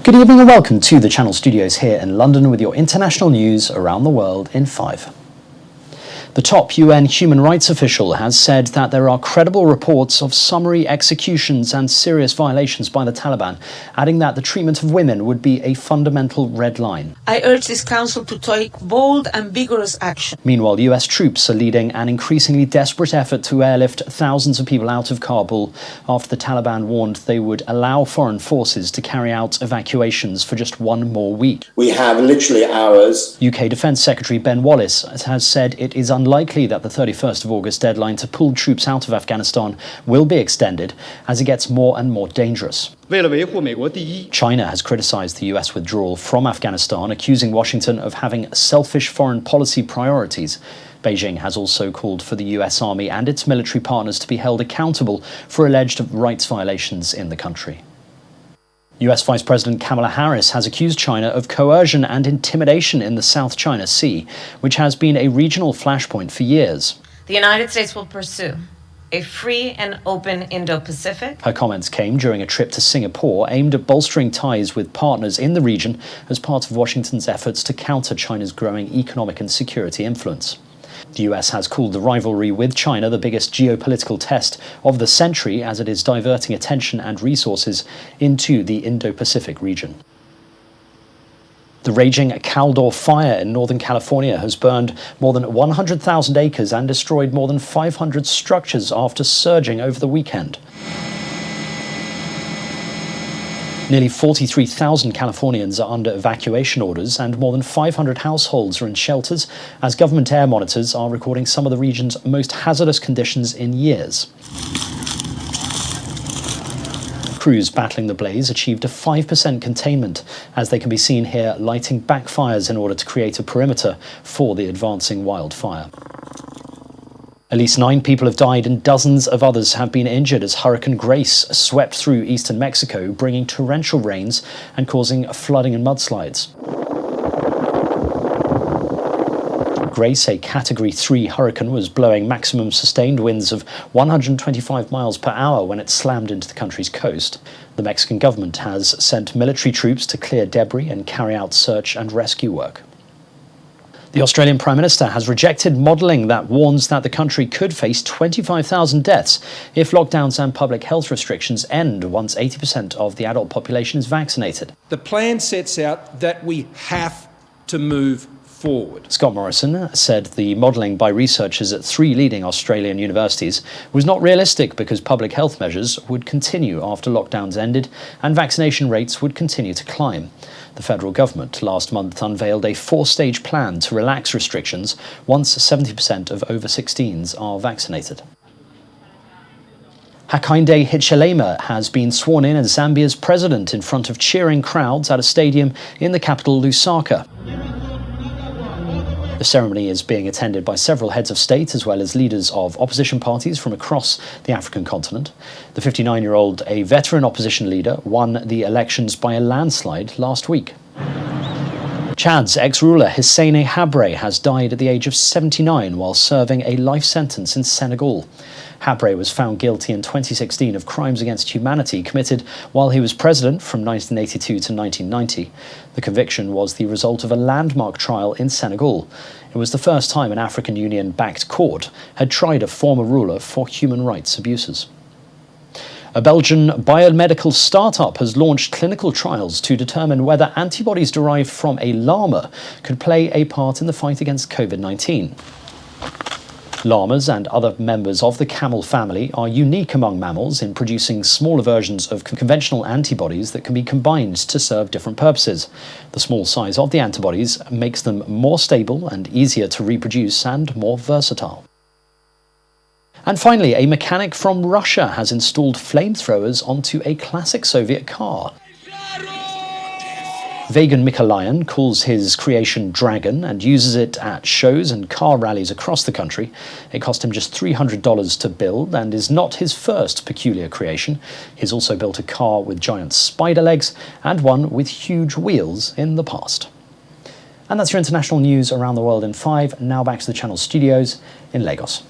Good evening and welcome to the Channel Studios here in London with your international news around the world in 5. The top UN human rights official has said that there are credible reports of summary executions and serious violations by the Taliban, adding that the treatment of women would be a fundamental red line. I urge this council to take bold and vigorous action. Meanwhile, US troops are leading an increasingly desperate effort to airlift thousands of people out of Kabul after the Taliban warned they would allow foreign forces to carry out evacuations for just one more week. We have literally hours. UK Defence Secretary Ben Wallace has said it is unlikely that the 31st of August deadline to pull troops out of Afghanistan will be extended as it gets more and more dangerous. China has criticised the US withdrawal from Afghanistan, accusing Washington of having selfish foreign policy priorities. Beijing has also called for the US Army and its military partners to be held accountable for alleged rights violations in the country. US Vice President Kamala Harris has accused China of coercion and intimidation in the South China Sea, which has been a regional flashpoint for years. The United States will pursue a free and open Indo-Pacific. Her comments came during a trip to Singapore aimed at bolstering ties with partners in the region as part of Washington's efforts to counter China's growing economic and security influence. The US has called the rivalry with China the biggest geopolitical test of the century as it is diverting attention and resources into the Indo-Pacific region. The raging Caldor fire in Northern California has burned more than 100,000 acres and destroyed more than 500 structures after surging over the weekend. Nearly 43,000 Californians are under evacuation orders and more than 500 households are in shelters as government air monitors are recording some of the region's most hazardous conditions in years. Crews battling the blaze achieved a 5% containment as they can be seen here lighting backfires in order to create a perimeter for the advancing wildfire. At least 9 people have died and dozens of others have been injured as Hurricane Grace swept through eastern Mexico, bringing torrential rains and causing flooding and mudslides. Grace, a Category 3 hurricane, was blowing maximum sustained winds of 125 miles per hour when it slammed into the country's coast. The Mexican government has sent military troops to clear debris and carry out search and rescue work. The Australian Prime Minister has rejected modelling that warns that the country could face 25,000 deaths if lockdowns and public health restrictions end once 80% of the adult population is vaccinated. The plan sets out that we have to move forward. Scott Morrison said the modelling by researchers at 3 leading Australian universities was not realistic because public health measures would continue after lockdowns ended and vaccination rates would continue to climb. The federal government last month unveiled a 4-stage plan to relax restrictions once 70% of over 16s are vaccinated. Hakainde Hichilema has been sworn in as Zambia's president in front of cheering crowds at a stadium in the capital Lusaka. The ceremony is being attended by several heads of state as well as leaders of opposition parties from across the African continent. The 59-year-old, a veteran opposition leader, won the elections by a landslide last week. Chad's ex-ruler HISSENE HABRE has died at the age of 79 while serving a life sentence in Senegal. HABRE was found guilty in 2016 of crimes against humanity committed while he was president from 1982 to 1990. The conviction was the result of a landmark trial in Senegal. It was the first time an African Union-backed court had tried a former ruler for human rights abuses. A Belgian biomedical startup has launched clinical trials to determine whether antibodies derived from a llama could play a part in the fight against COVID-19. Llamas and other members of the camel family are unique among mammals in producing smaller versions of conventional antibodies that can be combined to serve different purposes. The small size of the antibodies makes them more stable and easier to reproduce and more versatile. And finally, a mechanic from Russia has installed flamethrowers onto a classic Soviet car. Vagan Mikalayan calls his creation Dragon and uses it at shows and car rallies across the country. It cost him just $300 to build and is not his first peculiar creation. He's also built a car with giant spider legs and one with huge wheels in the past. And that's your international news around the world in 5. Now back to the Channel Studios in Lagos.